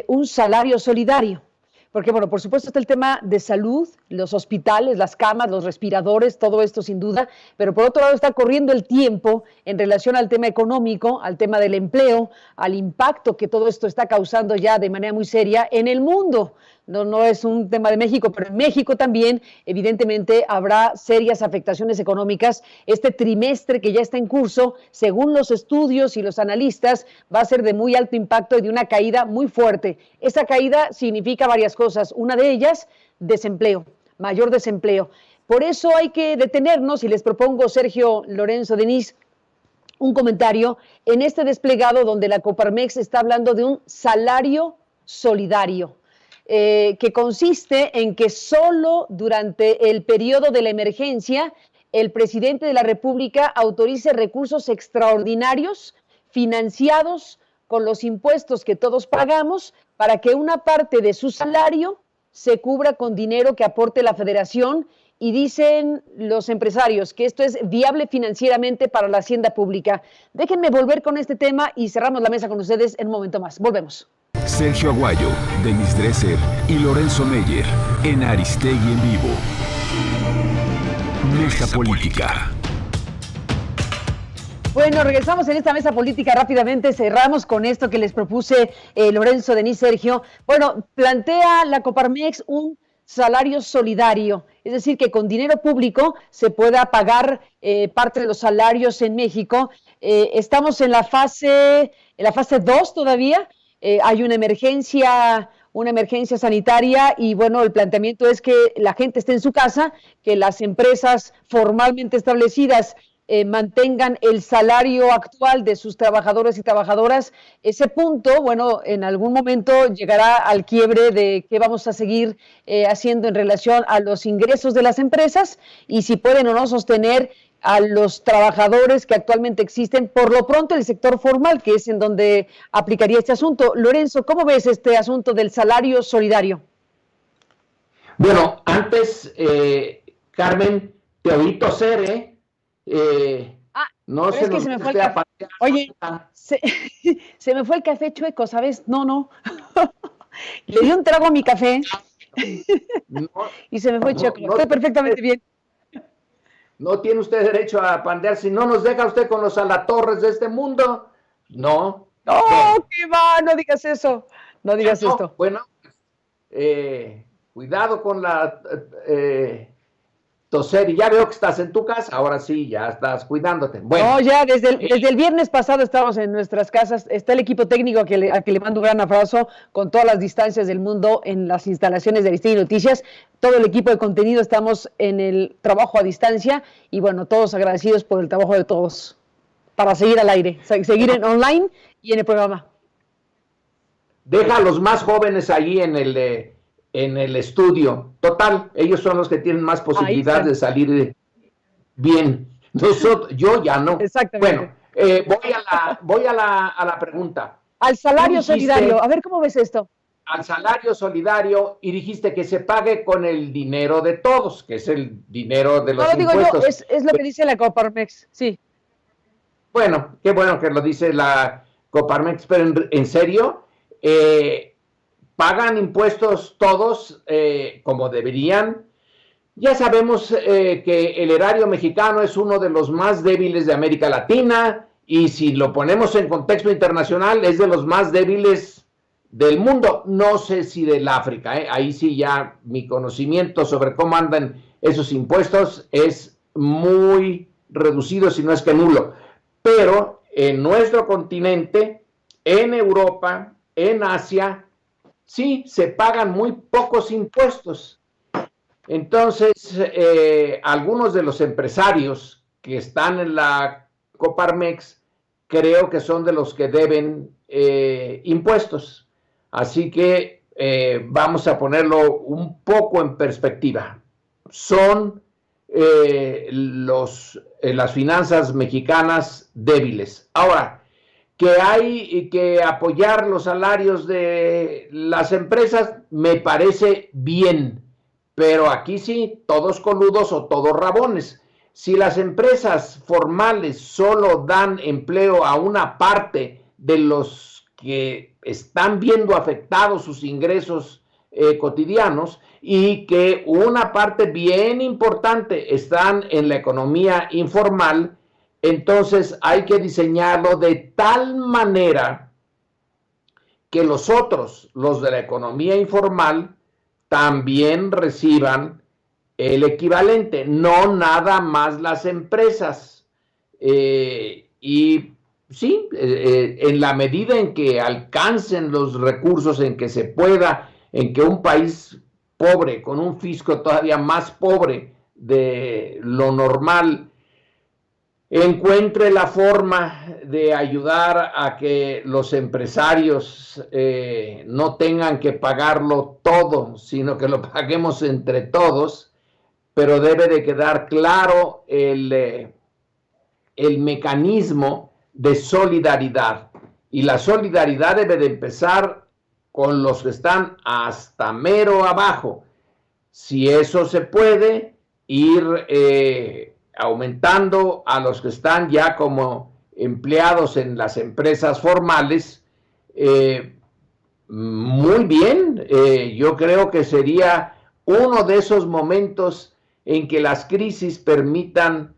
un salario solidario. Porque, bueno, por supuesto está el tema de salud, los hospitales, las camas, los respiradores, todo esto sin duda, pero por otro lado está corriendo el tiempo en relación al tema económico, al tema del empleo, al impacto que todo esto está causando ya de manera muy seria en el mundo. No es un tema de México, pero en México también, evidentemente, habrá serias afectaciones económicas. Este trimestre que ya está en curso, según los estudios y los analistas, va a ser de muy alto impacto y de una caída muy fuerte. Esa caída significa varias cosas. Una de ellas, desempleo, mayor desempleo. Por eso hay que detenernos, y les propongo, Sergio, Lorenzo, Denise, un comentario en este desplegado donde la Coparmex está hablando de un salario solidario. Que consiste en que solo durante el periodo de la emergencia el presidente de la República autorice recursos extraordinarios financiados con los impuestos que todos pagamos para que una parte de su salario se cubra con dinero que aporte la Federación, y dicen los empresarios que esto es viable financieramente para la hacienda pública. Déjenme volver con este tema y cerramos la mesa con ustedes en un momento más. Volvemos. Sergio Aguayo, Denise Dresser y Lorenzo Meyer en Aristegui en Vivo. Mesa Política. Bueno, regresamos en esta mesa política rápidamente, cerramos con esto que les propuse Lorenzo, Denise, Sergio. Bueno, plantea la Coparmex un salario solidario, es decir, que con dinero público se pueda pagar parte de los salarios en México. Estamos en la fase 2 todavía, hay una emergencia sanitaria y bueno, el planteamiento es que la gente esté en su casa, que las empresas formalmente establecidas mantengan el salario actual de sus trabajadores y trabajadoras. Ese punto, bueno, en algún momento llegará al quiebre de qué vamos a seguir haciendo en relación a los ingresos de las empresas y si pueden o no sostener a los trabajadores que actualmente existen, por lo pronto el sector formal, que es en donde aplicaría este asunto. Lorenzo, ¿cómo ves este asunto del salario solidario? Bueno, antes, Carmen, te oí toser, ¿eh? No es que se me fue el café. Oye, se me fue el café chueco, ¿sabes? No. Le di un trago a mi café y se me fue chueco. Estoy perfectamente bien. No tiene usted derecho a pandear si no nos deja usted con los alatorres de este mundo. No. No, qué va, no digas eso. No digas esto. Bueno, cuidado con la toser, y ya veo que estás en tu casa, ahora sí, ya estás cuidándote. Bueno, no, ya desde el viernes pasado estamos en nuestras casas, está el equipo técnico a que le mando un gran abrazo con todas las distancias del mundo en las instalaciones de Aristegui Noticias, todo el equipo de contenido estamos en el trabajo a distancia y bueno, todos agradecidos por el trabajo de todos para seguir al aire, seguir en online y en el programa. Deja a los más jóvenes ahí en el estudio. Total, ellos son los que tienen más posibilidad de salir bien. Nosotros, yo ya no. Exactamente. Bueno, voy a la pregunta. Al salario solidario, a ver cómo ves esto. Al salario solidario, y dijiste que se pague con el dinero de todos, que es el dinero de los impuestos. No lo digo yo, es lo que dice la Coparmex, sí. Bueno, qué bueno que lo dice la Coparmex, pero en serio, pagan impuestos todos como deberían. Ya sabemos que el erario mexicano es uno de los más débiles de América Latina y si lo ponemos en contexto internacional es de los más débiles del mundo. No sé si del África, ahí sí ya mi conocimiento sobre cómo andan esos impuestos es muy reducido, si no es que nulo. Pero en nuestro continente, en Europa, en Asia, sí, se pagan muy pocos impuestos. Entonces, algunos de los empresarios que están en la Coparmex, creo que son de los que deben impuestos. Así que vamos a ponerlo un poco en perspectiva. Son las finanzas mexicanas débiles. Ahora, que hay que apoyar los salarios de las empresas, me parece bien, pero aquí sí, todos coludos o todos rabones. Si las empresas formales solo dan empleo a una parte de los que están viendo afectados sus ingresos cotidianos y que una parte bien importante están en la economía informal, entonces hay que diseñarlo de tal manera que los otros, los de la economía informal, también reciban el equivalente, no nada más las empresas. Y sí, en la medida en que alcancen los recursos, en que se pueda, en que un país pobre, con un fisco todavía más pobre de lo normal, encuentre la forma de ayudar a que los empresarios no tengan que pagarlo todo, sino que lo paguemos entre todos, pero debe de quedar claro el mecanismo de solidaridad. Y la solidaridad debe de empezar con los que están hasta mero abajo. Si eso se puede, ir aumentando a los que están ya como empleados en las empresas formales, muy bien. Yo creo que sería uno de esos momentos en que las crisis permitan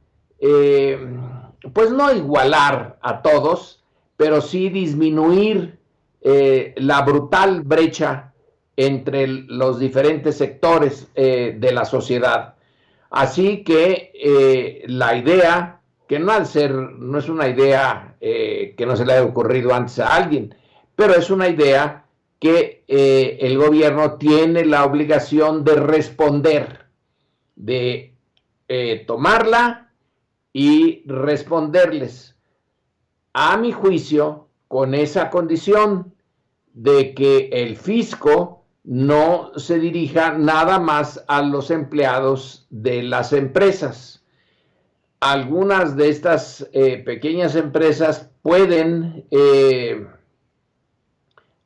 pues no igualar a todos, pero sí disminuir la brutal brecha entre los diferentes sectores de la sociedad. Así que la idea, que no es una idea que no se le haya ocurrido antes a alguien, pero es una idea que el gobierno tiene la obligación de responder, de tomarla y responderles, a mi juicio, con esa condición de que el fisco no se dirija nada más a los empleados de las empresas. Algunas de estas pequeñas empresas pueden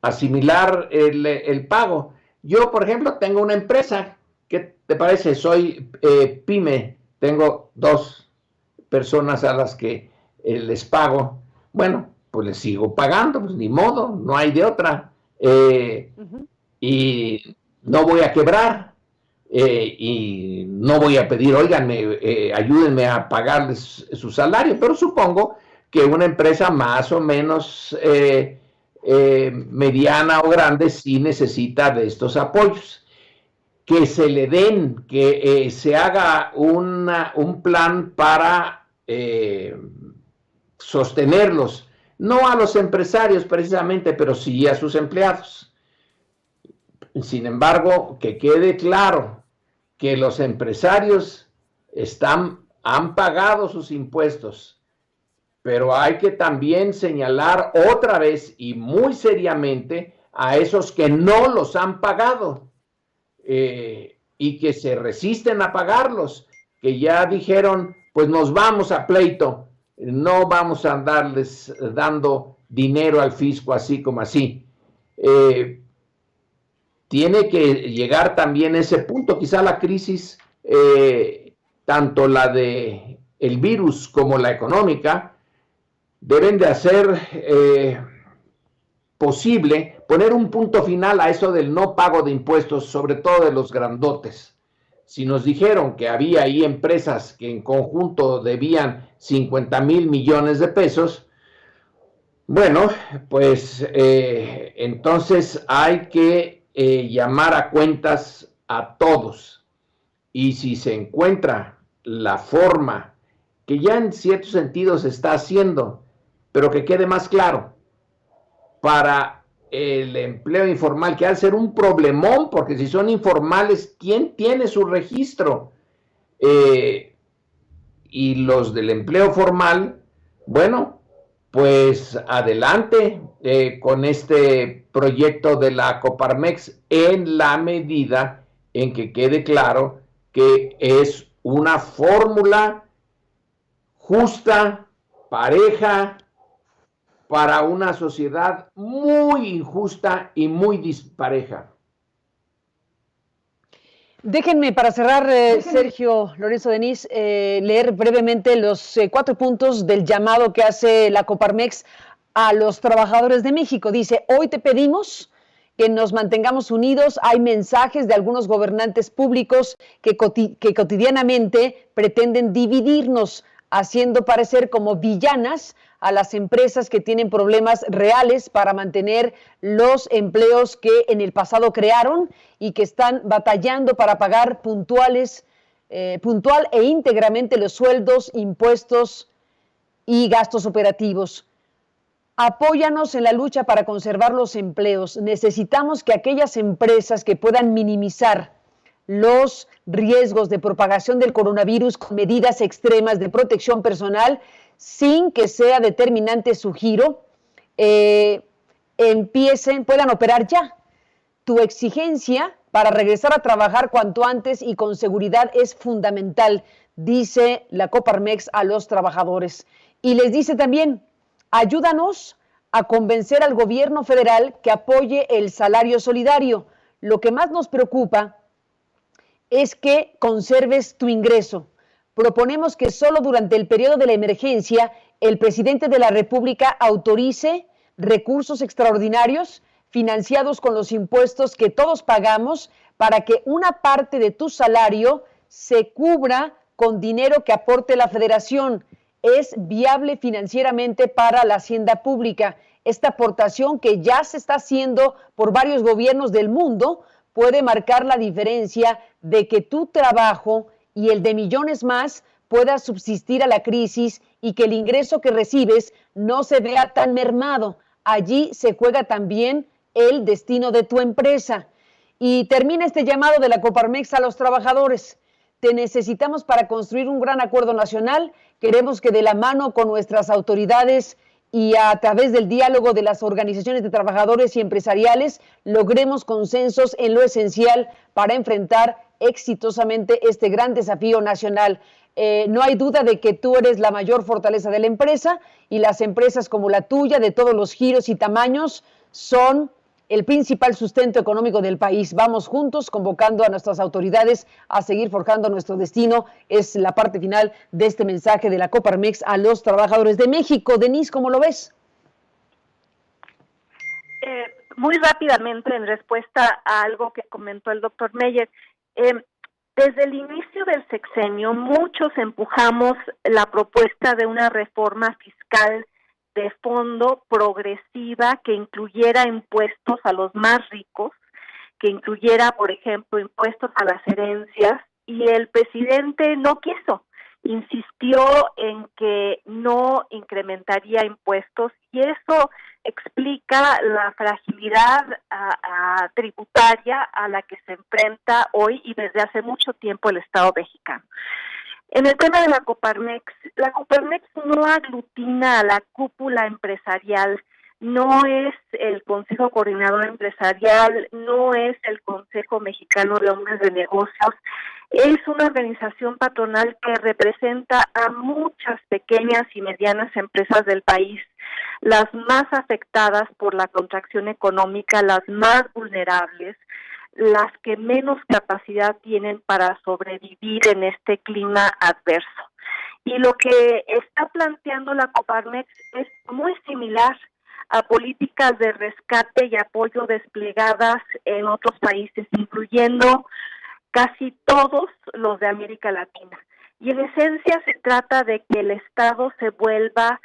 asimilar el pago. Yo, por ejemplo, tengo una empresa. ¿Qué te parece? Soy pyme, tengo 2 personas a las que les pago. Bueno, pues les sigo pagando, pues ni modo, no hay de otra. Y no voy a quebrar, y no voy a pedir, óiganme, ayúdenme a pagarles su salario, pero supongo que una empresa más o menos mediana o grande sí necesita de estos apoyos. Que se le den, que se haga un plan para sostenerlos, no a los empresarios precisamente, pero sí a sus empleados. Sin embargo, que quede claro que los empresarios han pagado sus impuestos, pero hay que también señalar otra vez y muy seriamente a esos que no los han pagado. Y que se resisten a pagarlos, que ya dijeron, pues nos vamos a pleito, no vamos a andarles dando dinero al fisco así como así. Tiene que llegar también ese punto, quizá la crisis, tanto la de el virus como la económica, deben de hacer posible poner un punto final a eso del no pago de impuestos, sobre todo de los grandotes. Si nos dijeron que había ahí empresas que en conjunto debían 50,000 millones de pesos, bueno, pues entonces hay que llamar a cuentas a todos. Y si se encuentra la forma, que ya en ciertos sentidos se está haciendo, pero que quede más claro, para el empleo informal, que ha de ser un problemón, porque si son informales, ¿quién tiene su registro? Y los del empleo formal, bueno, pues adelante con este proyecto de la Coparmex, en la medida en que quede claro que es una fórmula justa, pareja, para una sociedad muy injusta y muy dispareja. Déjenme, para cerrar, Sergio, Lorenzo, Denise, leer brevemente los 4 puntos del llamado que hace la Coparmex a los trabajadores de México. Dice, hoy te pedimos que nos mantengamos unidos. Hay mensajes de algunos gobernantes públicos que cotidianamente pretenden dividirnos, haciendo parecer como villanas a las empresas que tienen problemas reales para mantener los empleos que en el pasado crearon y que están batallando para pagar puntual e íntegramente los sueldos, impuestos y gastos operativos. Apóyanos en la lucha para conservar los empleos. Necesitamos que aquellas empresas que puedan minimizar los riesgos de propagación del coronavirus con medidas extremas de protección personal, sin que sea determinante su giro, puedan operar ya. Tu exigencia para regresar a trabajar cuanto antes y con seguridad es fundamental, dice la Coparmex a los trabajadores. Y les dice también, ayúdanos a convencer al gobierno federal que apoye el salario solidario. Lo que más nos preocupa es que conserves tu ingreso. Proponemos que solo durante el periodo de la emergencia el presidente de la República autorice recursos extraordinarios financiados con los impuestos que todos pagamos para que una parte de tu salario se cubra con dinero que aporte la Federación. es viable financieramente para la hacienda pública. Esta aportación que ya se está haciendo por varios gobiernos del mundo puede marcar la diferencia de que tu trabajo y el de millones más pueda subsistir a la crisis y que el ingreso que recibes no se vea tan mermado. Allí se juega también el destino de tu empresa. Y termina este llamado de la Coparmex a los trabajadores. Te necesitamos para construir un gran acuerdo nacional. Queremos que de la mano con nuestras autoridades y a través del diálogo de las organizaciones de trabajadores y empresariales logremos consensos en lo esencial para enfrentar exitosamente este gran desafío nacional. No hay duda de que tú eres la mayor fortaleza de la empresa y las empresas como la tuya, de todos los giros y tamaños, son el principal sustento económico del país. Vamos juntos convocando a nuestras autoridades a seguir forjando nuestro destino. Es la parte final de este mensaje de la Coparmex a los trabajadores de México. Denise, ¿cómo lo ves? Muy rápidamente, en respuesta a algo que comentó el doctor Meyer, desde el inicio del sexenio, muchos empujamos la propuesta de una reforma fiscal de fondo progresiva que incluyera impuestos a los más ricos, que incluyera, por ejemplo, impuestos a las herencias, y el presidente no quiso, insistió en que no incrementaría impuestos, y eso explica la fragilidad tributaria a la que se enfrenta hoy y desde hace mucho tiempo el Estado mexicano. En el tema de la Coparmex no aglutina a la cúpula empresarial, no es el Consejo Coordinador Empresarial, no es el Consejo Mexicano de Hombres de Negocios, es una organización patronal que representa a muchas pequeñas y medianas empresas del país, las más afectadas por la contracción económica, las más vulnerables, las que menos capacidad tienen para sobrevivir en este clima adverso. Y lo que está planteando la Coparmex es muy similar a políticas de rescate y apoyo desplegadas en otros países, incluyendo casi todos los de América Latina. Y en esencia se trata de que el Estado se vuelva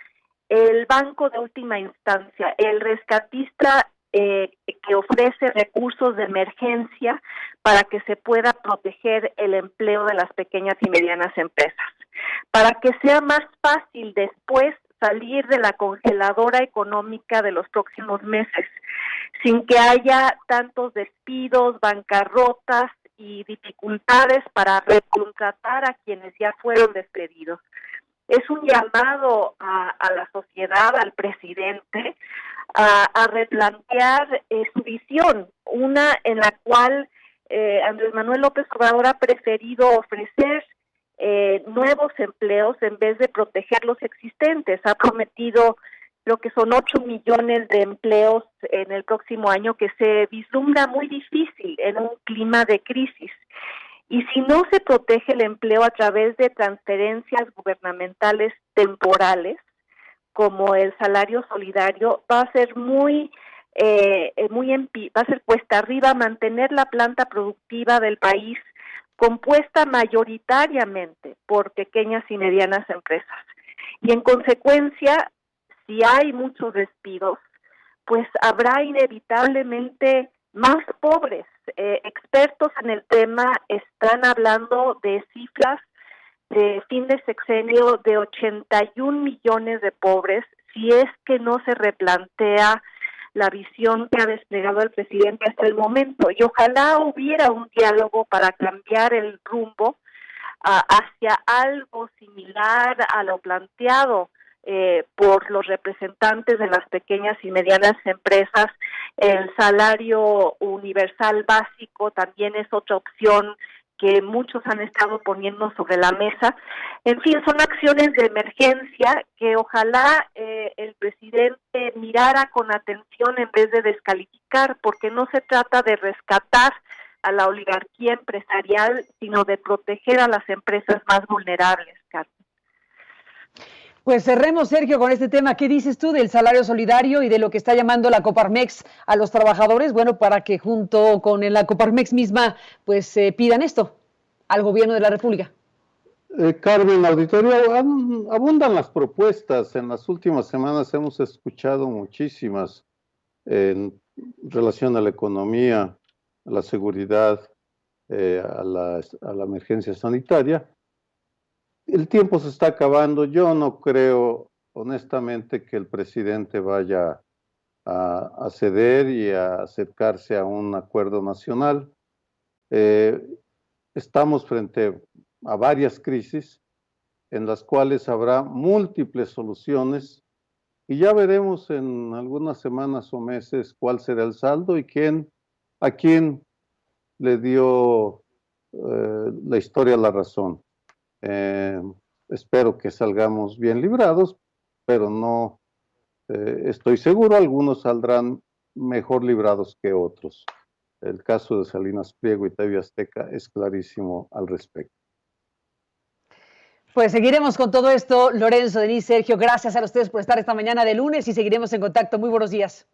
el banco de última instancia, el rescatista que ofrece recursos de emergencia para que se pueda proteger el empleo de las pequeñas y medianas empresas, para que sea más fácil después salir de la congeladora económica de los próximos meses, sin que haya tantos despidos, bancarrotas y dificultades para recontratar a quienes ya fueron despedidos. Es un llamado a la sociedad, al presidente, a replantear su visión, una en la cual Andrés Manuel López Obrador ha preferido ofrecer nuevos empleos en vez de proteger los existentes. Ha prometido lo que son 8 millones de empleos en el próximo año, que se vislumbra muy difícil en un clima de crisis. Y si no se protege el empleo a través de transferencias gubernamentales temporales, como el salario solidario, va a ser va a ser cuesta arriba mantener la planta productiva del país compuesta mayoritariamente por pequeñas y medianas empresas. Y en consecuencia, si hay muchos despidos, pues habrá inevitablemente más pobres. Expertos en el tema están hablando de cifras de fin de sexenio de 81 millones de pobres, si es que no se replantea la visión que ha desplegado el presidente hasta el momento. Y ojalá hubiera un diálogo para cambiar el rumbo hacia algo similar a lo planteado por los representantes de las pequeñas y medianas empresas. El salario universal básico también es otra opción que muchos han estado poniendo sobre la mesa. En fin, son acciones de emergencia que ojalá el presidente mirara con atención en vez de descalificar, porque no se trata de rescatar a la oligarquía empresarial, sino de proteger a las empresas más vulnerables, Carmen. Pues cerremos, Sergio, con este tema. ¿Qué dices tú del salario solidario y de lo que está llamando la Coparmex a los trabajadores? Bueno, para que junto con la Coparmex misma, pues pidan esto al gobierno de la República. Carmen, auditorio, abundan las propuestas. En las últimas semanas hemos escuchado muchísimas en relación a la economía, a la seguridad, a la emergencia sanitaria. El tiempo se está acabando. Yo no creo, honestamente, que el presidente vaya a ceder y a acercarse a un acuerdo nacional. Estamos frente a varias crisis en las cuales habrá múltiples soluciones y ya veremos en algunas semanas o meses cuál será el saldo y a quién le dio la historia la razón. Espero que salgamos bien librados, pero no estoy seguro, algunos saldrán mejor librados que otros. El caso de Salinas Pliego y TV Azteca es clarísimo al respecto. Pues seguiremos con todo esto. Lorenzo, Denise, Sergio, gracias a ustedes por estar esta mañana de lunes y seguiremos en contacto. Muy buenos días.